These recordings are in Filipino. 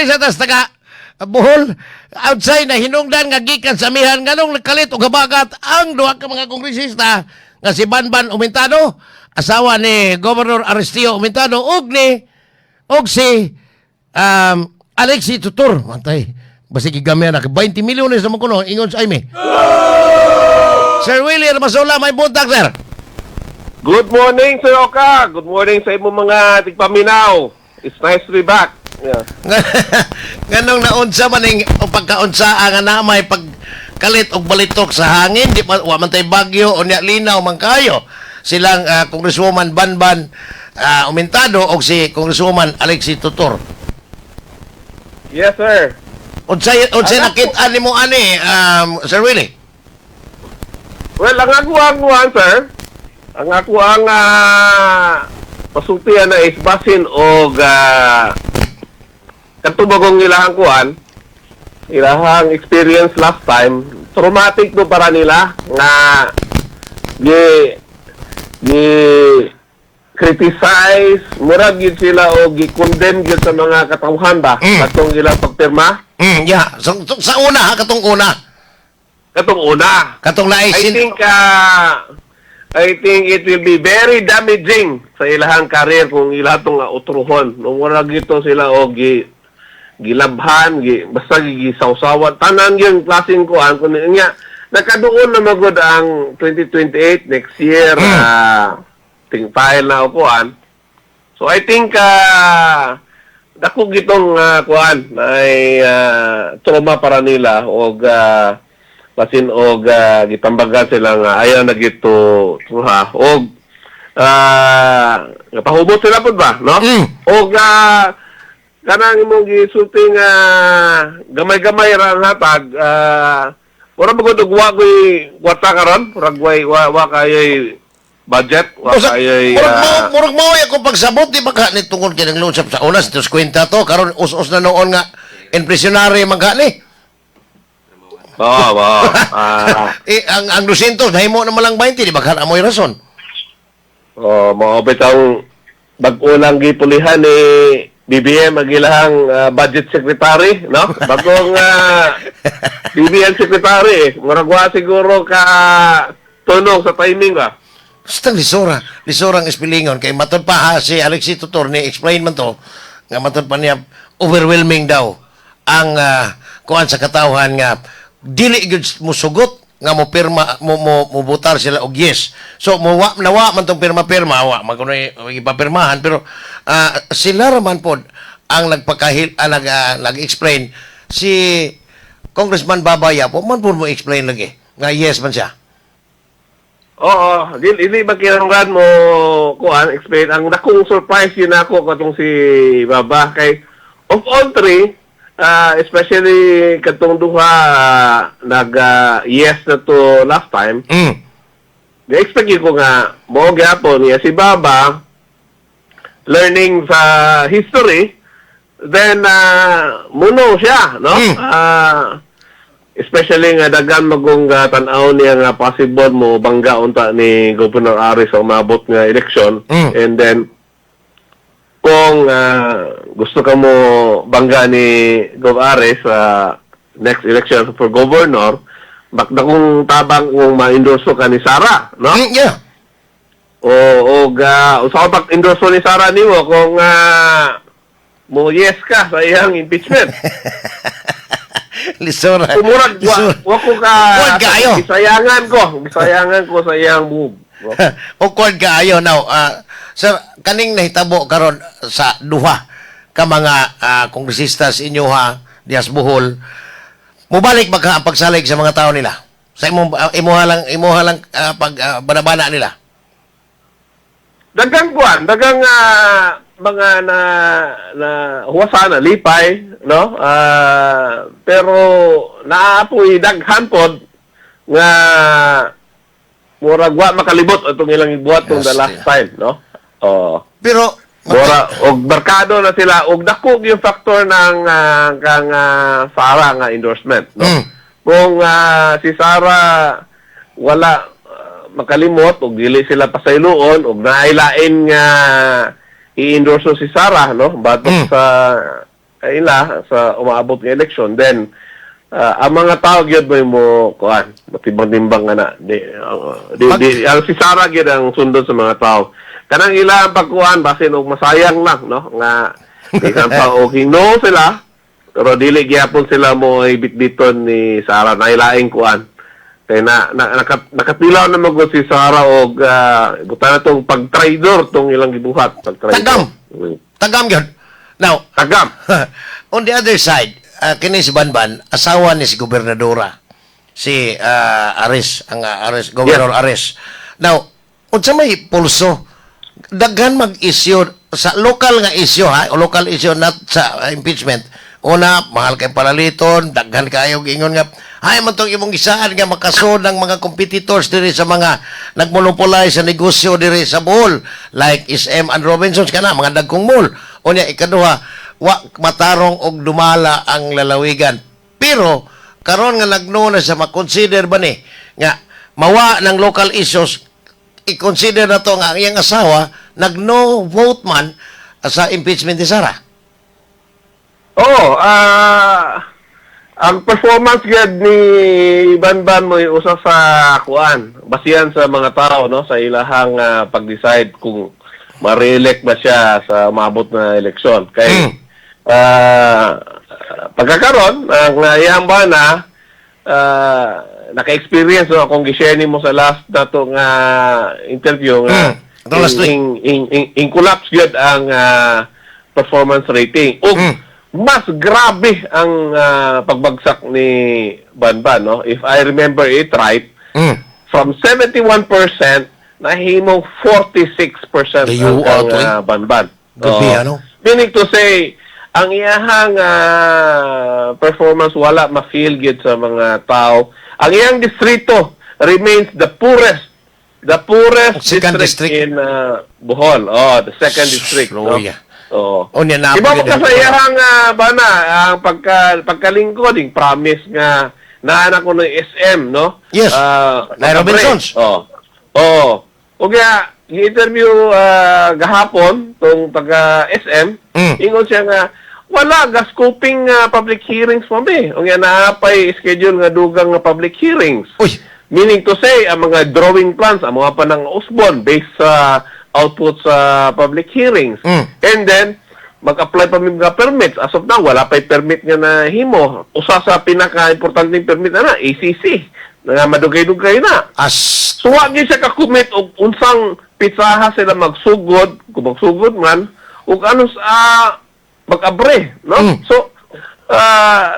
Ari sa tas taga Bohol, outside na hinungdan nga gikan sa amihan nganong nagkalit og habagat ang duha ka mga kongresista nga si Banban Umentado, asawa ni Governor Aristio Umentado og si Alexi Tutor. Mantay, basi gigamay na 20 milyones naman kuno ingon sa Aime. Sir Willie Masola, may buntag, sir. Good morning, Sir Oka. Good morning sa imong mga tigpaminaw. It's nice to be back. Yeah. Nganong naunsa man ning o pagkaunsa nga na may pagkalit og balitok sa hangin, di pa wa man tay bagyo o nya linaw man kayo. Silang Congresswoman Banban Umentado og si Congresswoman Alexi Tutor. Yes, sir. Unsay nakita nimo ani Sir Willie? Well, sir. Ang ako ang pasultihan na is basin og katubagong ilahang kuan, ilahang experience last time, traumatic do para nila nga gi criticize, murag gid sila o gi-condemn gid sa mga katawhan ba katong ilang pagpirma. Yeah, sa una ha, katong una. Katong naisin. I think it will be very damaging sa ilahang career kung ilatong utruhon. Nung murag gito sila o gilabhan, basta gisawsawan. Tanan yung klaseng kuhan. Kung nga, nakadoon na magod ang 2028 next year, ting file na o kuhan. So I think, dako gitong kuhan, ay trauma para nila o pasin og gitambagan sila nga ayaw na gito ha og pahubot sila pud ba no og kanang imong gisulting gamay-gamay ra ang hatag ora magud og wa koy kwata karon wa kay budget wa kay murag mo ako pagsabot di ba ka ni tungod kay nang lusap sa unas tos kwenta to karon us-us na noon nga impresionary magani. Ang 200 nahimo na malang 20 di ba kan amoy rason. Maobit ang bag-ulang gipulihan ni BBM agilahang budget secretary, no? Bagong BBM secretary, murag siguro ka tunong sa timing ba. Basta lisorang ispilingon kay matod pa ha si Alexi Tutor ni explain man to nga matod pa niya overwhelming daw ang kuan sa katawhan nga dili gud mo sugot nga mo pirma mo butar sila og yes. So nawa man tong pirma-pirma wa magunoy ipapirmahan pero sila raman pod ang nag-explain si Congressman Babaya po man po mo explain lagi nga yes man siya. Oo, dili ba kinahanglan mo kuan explain ang dakong surprise yun ako katong si Baba kay of all three especially katong duha yes na to last time. Na-expect ko nga mo gyapon niya si Baba learning sa history then muno siya no especially nga dagan magong tan-aw niya nga possible mo bangga unta ni Governor Aris sa umabot nga election and then kung gusto ka mo bangga ni Gov. Ares sa next election for governor, bakda kung tabang kung ma-endorso ka ni Sara, no? Yeah. O usa ka pag-endorso ni Sara nimo kung mo yes ka sa iyang impeachment. Lisura. Kumurag wa ko ka gisayangan ko sa iyang move. O kuan kaayo now sir kaning nahitabo karon sa duha ka mga kongresista sa inyo ha dias Bohol mubalik ba ka ang pagsalig sa mga tao nila sa imuha lang banabana nila dagang mga na huwasana lipay no pero naapoy daghan pod nga murag wa makalibot atong ilang ibuhat tong the last time no pero og barkado na sila og dako yung factor ng kang Sara nga endorsement no kung si Sara wala makalimot og dili sila pasayloon og naailain nga i-endorso si Sara no batok sa ila sa umaabot ng eleksyon, then ang mga tao gyud mo kuan matimbang-timbang nga na ang si Sara gyud ang sundon sa mga tao. Kanang ila ang pagkuan basin og masayang lang no nga di kan tao no sila pero dili gyapon sila mo ibitbiton ni Sara na ilaing kuan. Kaya nakatilaw na mag si Sara og buta na tong pag-traidor tong ilang gibuhat. Tagam! Tagam yun. Now, Tagam! on the other side, kini si Banban, asawa ni si Gobernadora. Si Ares, ang Ares, Gobernador Ares. Now, unsa may pulso, daghan mag-issue, sa local nga issue ha, o local issue not sa impeachment, una, mahal kay palaliton, daghan kayo gingon nga, ay man tong imong gisaan nga makasod ng mga competitors diri sa mga nagmonopolize sa negosyo diri sa Bohol, like SM and Robinsons kana, mga dagkong mall. Unya, ikaduha, wa matarong og dumala ang lalawigan. Pero, karon nga nagno na sa makonsider ba ni, nga, mawa ng local issues, i-consider na to nga ang iyang asawa, nag-no vote man sa impeachment ni Sara. Oo, ang performance gad ni Banban mo usa sa kuan, basihan sa mga tao no sa ilahang pag-decide kung ma-reelect ba siya sa umabot na eleksyon. Kay pagkakaroon ang iyang bana naka-experience no kung gi-share nimo sa last nato nga interview nga in collapse gyud ang performance rating. Og mas grabe ang pagbagsak ni Banban no. If I remember it right, from 71% nahimong 46% ang Banban. Ano? Meaning to say, ang iyahang performance wala ma-feel good sa mga tao. Ang iyang distrito remains the poorest district in Bohol. Oh, the second district. No? Oh. Iba mo kasi iyahang bana ang pagkalingkod, yung promise nga naanak ko ng SM, no? Yes. Robinsons. Oh. O kaya, i-interview gahapon tong taga SM, ingon siya nga wala ga scoping public hearings mo be. O kaya naapay schedule nga dugang public hearings. Uy. Meaning to say, ang mga drawing plans, ang mga panang Osborne based sa output sa public hearings. And then, mag-apply pa mga permits. As of now, wala pa'y permit nga na himo. Usa sa pinaka-importanting permit na ACC. Na madugay-dugay na. So, wag niya siya kakumit o unsang pitsaha sila magsugod, kung magsugod man, o ano sa mag-abre. No? So,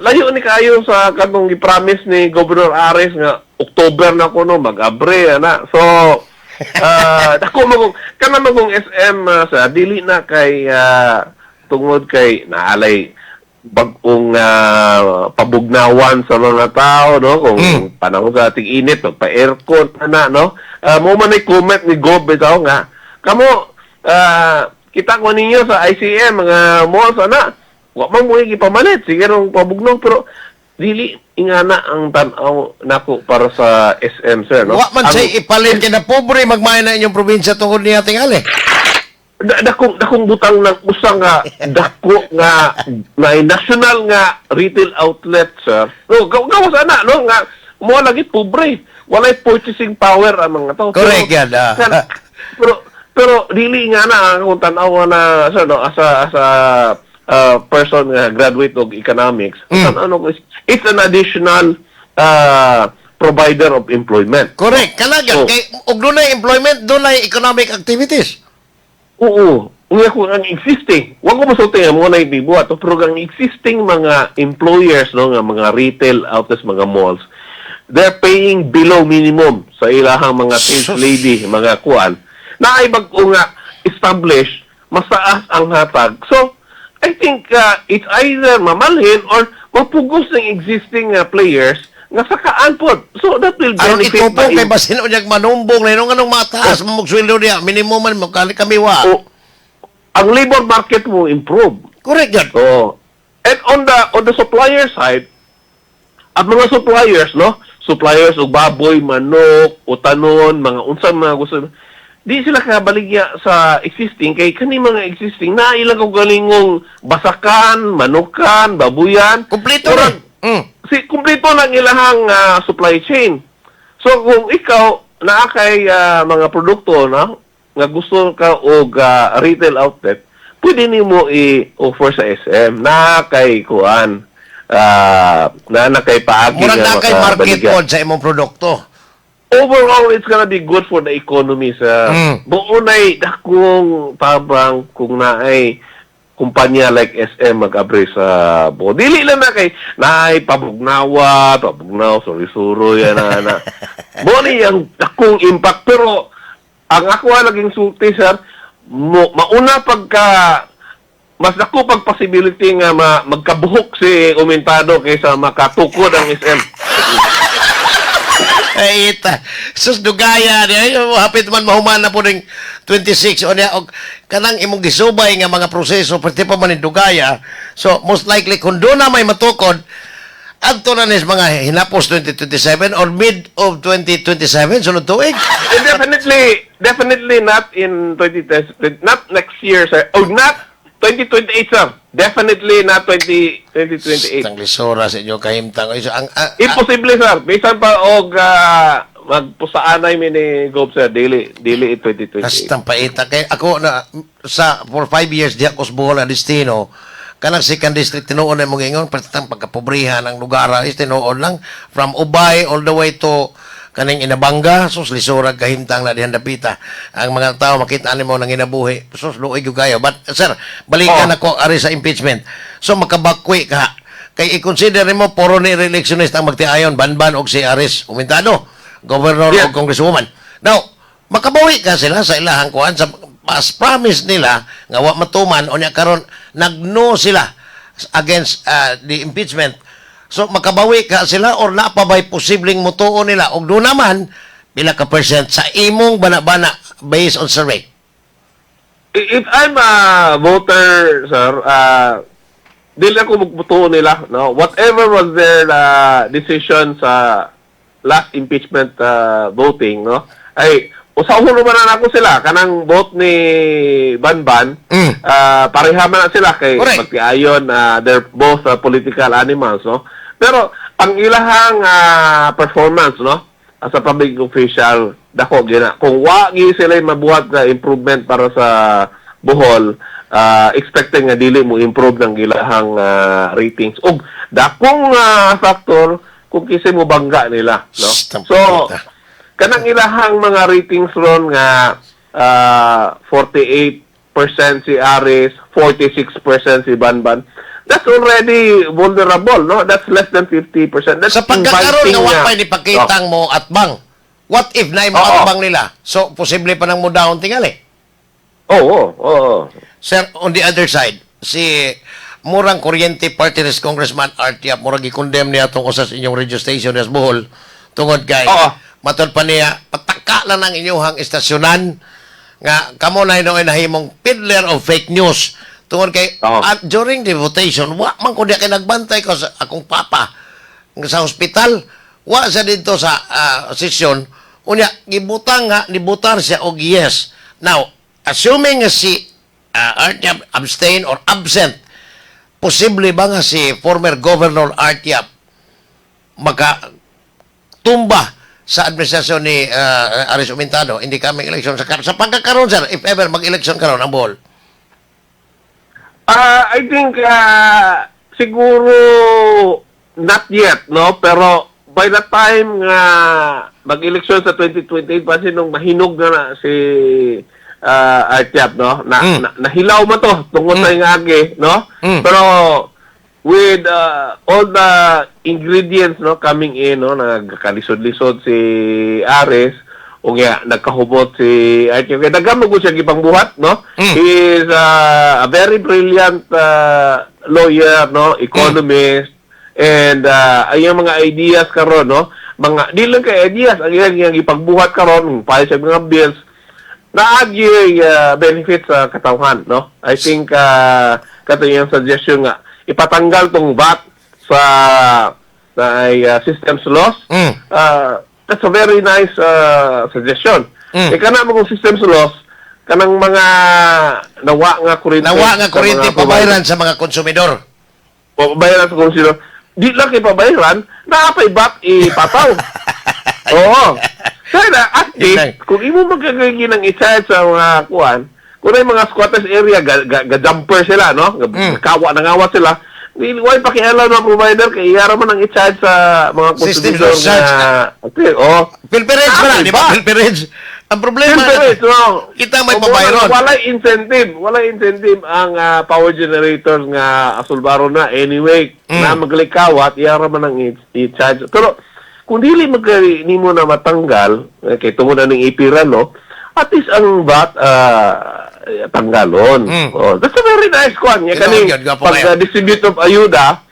layo ni kayo sa kanong i-promise ni Governor Ares nga October na ko no, mag-abre. So, kana magong SM sa dili na kay tungod kay naalay bag-ong pabugnawan sa mga tao no kung panahon sa ating init pa-aircon na no mo man ay comment ni Gob bitaw nga kamo kita ko ninyo sa ICM mga malls ana wa man mo gipamalit sige rong pabugnaw pero dili ingana ang tan-aw nako para sa SM sir no. Wa man say ipalin kay na pobre magmay na inyong probinsya tungod niya tingali. Dakong butang ng usang nga dako nga national nga retail outlet sir. No, gawas ana no nga mo lagi pobre. Walay purchasing power ang mga tao. Correct yan. Pero dili ingana ang tan-aw na sir no asa person graduate of economics. It's an additional provider of employment. Correct. Kalaga, kay og dunay employment, dunay economic activities. Oo. Unya ko ang existing. Wag ko masulti nga mo na ibibuhat pero ang existing mga employers no nga mga retail outlets, mga malls, they're paying below minimum sa ilahang mga sales lady, mga kuan. Na ay bag-o nga establish mas taas ang hatag. So I think it's either mamalhin or mapugos ng existing players nga sakaan po. So that will benefit. Ito po kay basin o niyag manumbong na yun anong mataas mo magsweldo niya. Minimum man mo kami wa. Ang labor market mo improve. Correct yan. And on the supplier side, ang mga suppliers, no? Suppliers og baboy, manok, utanon, mga unsang mga gusto. di sila kabaligya sa existing kay kani mga existing na ilang kog galingong basakan, manukan, babuyan. Kompleto Murag, na. kumpleto ng ilahang supply chain. So kung ikaw naa kay mga produkto no nga gusto ka og retail outlet, pwede nimo i-offer sa SM na kay kuan na kay paagi Murag na kay market makabaligya. pod sa imong produkto. Overall, it's gonna be good for the economy sa buonay dakong tabang kung naay kumpanya like SM mag-abre sa buo. Dili lang na kay naay pabugnawa, suri-suro yan na. Buonay ang dakong impact. Pero ang ako laging sulti, sir, mauna pagka mas dako pag possibility nga magkabuhok si Umentado kaysa makatukod ang SM. Ay, ita. Sus, dugaya. Hapit man mahuman na po ng 26. O niya, kanang imong gisubay nga mga proseso, pati pa man yung dugaya. So, most likely, kung doon na may matukod, adto na nis mga hinapos 2027 or mid of 2027, sunod tuig. Definitely not in 2020, not next year, sir. Or not 2028, sir. Definitely not 2028. Ang lisura sa inyo kahimtang. Imposible, sir. Bisan pa og magpusaanay mi ni Gob, sir. Dili 2028. Kastang paita. Kaya ako na, for 5 years, di ako sa Bohol na destino, kanang second district, tinuon na mong ingon, patitang pagkapobrihan ng lugar, is tinuon lang, from Ubay all the way to kaning Inabanga, sus, lisurag kahimtang na dihan dapita. Ang mga tao, makita mo nang inabuhi, sus, luoy yung kayo. But, sir, balikan ako ari sa impeachment. So, makabakwi ka. Kay i-consider mo, puro ni re-electionist ang magtiayon, Banban o si Aris Umentado, governor o congresswoman. Now, makabawi ka sila sa ilahang kuhan, sa as promise nila, nga wa matuman, o niya karon nagno sila against the impeachment. So, makabawi ka sila or napabay posibleng mutuon nila. O doon naman, pila ka percent sa imong bana-bana based on survey? If I'm a voter, sir, dili ako magbutuon nila. No? Whatever was their decision sa last impeachment voting, no? Ay, usahon naman na ako sila. Kanang vote ni Banban, pareha man na sila kay magtiayon. They're both political animals, no? Pero ang ilahang performance, no, as a public official, dako gina. Kung wagi sila mabuhat na improvement para sa Bohol, expecting nga dili mo improve ng ilahang ratings. Og dakong factor kung kisay mo bangga nila, no? So kanang ilahang mga ratings ron nga 48% si Aris, 46% si Banban. That's already vulnerable, no? That's less than 50%. That's sa pagkakaroon nga wapay ni pakitang mo at bang. What if na mo at bang nila? So, posible pa nang mo down tingali. Oo. Sir, on the other side, si murang kuryente party list Congressman Artiap, murang i-condemn niya itong usas inyong radio station as Bohol, tungod kay, matod pa niya, pataka lang ng inyong istasyonan, nga kamo na nahimong peddler of fake news. Tungod kay, during the votation, wa man ko diya kay nagbantay ko sa akong papa sa hospital, wa sa dito sa session, unya, gibutang nga, nibutar siya og yes. Now, assuming nga si Artiap abstain or absent, posible ba nga si former Governor Artiap makatumba sa administrasyon ni Aris Umentado, hindi kami eleksyon sa pagkakaroon, sir, if ever mag-eleksyon karon ang Bohol? I think siguro not yet, no? Pero by the time nga mag-eleksyon sa 2028 pa nung mahinog na si Artiap, no? Nahilaw man to tungkol sa ingagi, no? Pero with all the ingredients, no, coming in, no, nagkalisod-lisod si Aris, o nga, nagkahubot si Artiap. Kaya nagamag ko siya gipangbuhat, no? He is a very brilliant lawyer, no? Economist. And yung mga ideas karon, no? Di lang kay ideas, ang yung ipagbuhat karon, pahay sa mga bills, naagi benefits sa katawhan, no? I think kato yung suggestion nga, ipatanggal tong VAT sa systems loss. That's a very nice suggestion. Eh, kana mga systems loss, kanang mga nawa nga kuryente. Pabayaran sa mga konsumidor. Pabayaran sa konsumidor. Di lang kay pabayaran, naapay back ipataw. Oo. Kaya na, at least, kung imo magkagagi ng i-charge sa mga kuan, kung na yung mga squatters area, ga-jumper sila, no? Nangawa sila. Why pakialam ng provider kay iyara man ang i-charge sa mga konsumidor nga. Okay, oh. Pilperage ba na, di ba? Pilperage. Ang problema, kita may pabayron. Wala incentive ang power generators nga asulbaro na. Anyway, na maglikawat, iyara man ang i-charge. Pero, kung dili nimo na matanggal, kay tungod na ng ipiran, no? At least ang VAT, tanggalon. Oh, that's a very nice one. Pag-distribute of ayuda,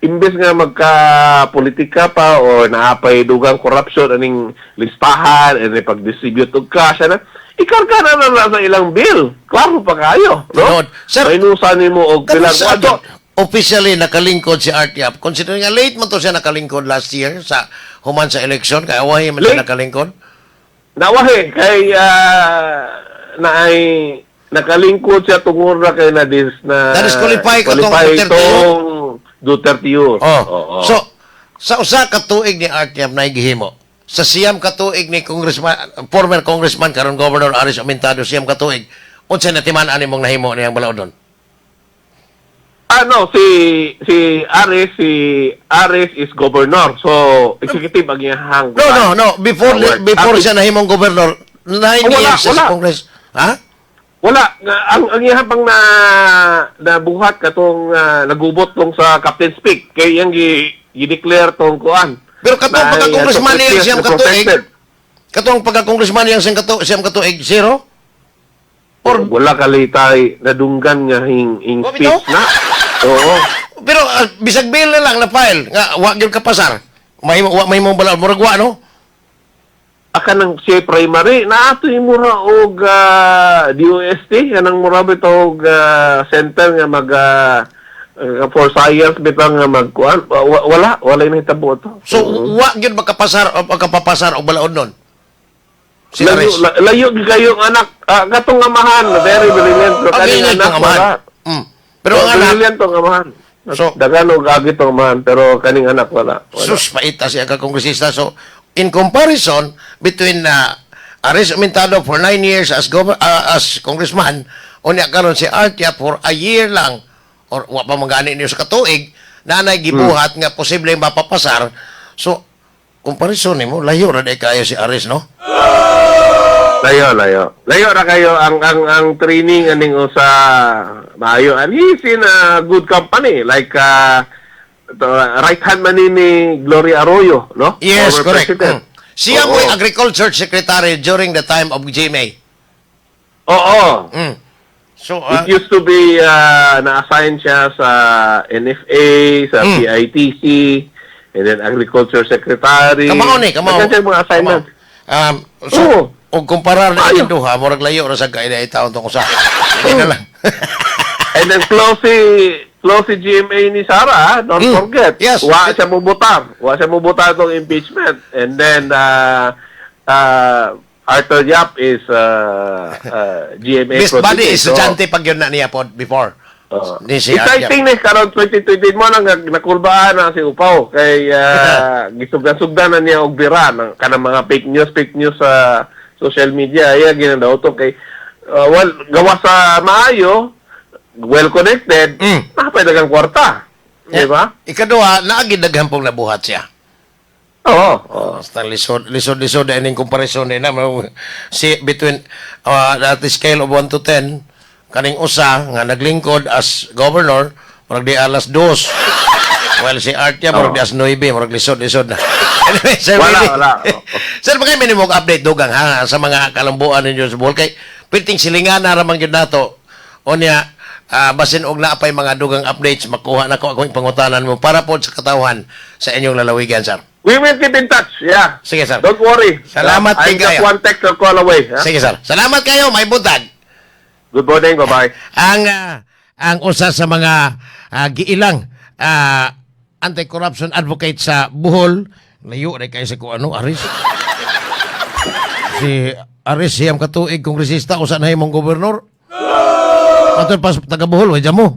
imbes nga magka-politika pa o naapay dugang corruption aning listahan and pag-distribute og cash na ikarga na sa ilang bill. Klaro pa kayo, no? Sir, inusan nimo og bilang kwadro. Officially nakalingkod si RTF. Considering nga late man to siya nakalingkod last year sa human sa election, kaya awahin man siya nakalingkod. Nawahi kay nakalingkod siya tungod na kay na disqualify katong Duterte Youth. Oh. So, sa usa ka tuig ni RTF na gihimo, sa siyam ka tuig ni former congressman karon Governor Aris Amentado, siyam ka tuig, unsa na timan-an imong nahimo niyang balaodon? Si Aris is governor. So, executive ang iyang. No. Before siya nahimong governor, 9 years sa Congress. Ha? Wala. Ang iyang pang nabuhat katong nagubot tong sa Captain's Peak. Kaya yung i-declare tong kuan. Pero katong pagka-congressman niyang siyam katuig, katong pagka-congressman niyang siyam katuig, zero? Or wala kalitay nadunggan nga hing speech na. Oo. Pero bisag bill na lang na file nga wa gyud ka pasar. May mo balaod murag wa no? Aka nang siya primary na ato imura og DOST kanang mura bitaw og center nga mag for science bitang nga magkuan wala nahitabo to. So wa gyud makapasar o magkapapasar og balaod nun. Layo kayo anak katong amahan very brilliant pero kaning anak wala. Pero ang anak brilliant tong amahan. So dagan og agi tong amahan pero kaning anak wala. Sus paita siya ka kongresista. So in comparison between Aris Amentado for 9 years as congressman unya karon si Artia for a year lang or wa pa magani niyo sa katuig nanay gibuhat nga posible mapapasar. So comparison nimo layo ra day kayo si Aris no? Layo na kayo ang training aning usa maayo and he's in a good company like right hand man ni Gloria Arroyo, no? Yes, correct. Siya mo agriculture secretary during the time of GMA. Oo. So it used to be na-assign siya sa NFA, sa PITC, and then agriculture secretary. Kamao. Kasi mga assignment. So, og kumparar na yung duha, murag layo ra sa kaida taon tong usa. Hindi na lang. And then close si GMA ni Sara, don't forget. Yes. Wa siya mubutar tong impeachment. And then Arthur Yap is GMA Miss Buddy is estudyante pag yun na niya po before. Exciting ni karon 2020 mo nang nakulbaan na si Upaw kay gisugdan na niya og bira ng kanang mga fake news sa social media iya ginadaw to kay gawa sa maayo well connected napay dagang kwarta di ba? Ikaduha naagid daghang pong nabuhat siya. Oo. Basta lisod ining comparison din na si between that scale of 1 to 10 kaning usa nga naglingkod as governor murag di alas 2 while si Artia murag di alas 9 murag lisod na. Anyway, sir, wala. Sir, bagay minimum update dugang ha sa mga kalambuan ninyo sa Bohol kay piting silingan na ramang gyud nato onya basin og naapay mga dugang updates makuha na ko akong pangutanan mo para po sa katawhan sa inyong lalawigan, sir. We will keep in touch. Yeah. Sige, sir. Don't worry. Salamat I'm just one text or call away. Huh? Sige, sir. Salamat kayo. May buntag. Good morning. Bye-bye. Ang usa sa mga giilang anti-corruption advocate sa Bohol, layo na kayo sa kung ano, Aris. Si aris siyam katuig kongresista usa na himong gobernador. Matod pas taga Bohol, way mo.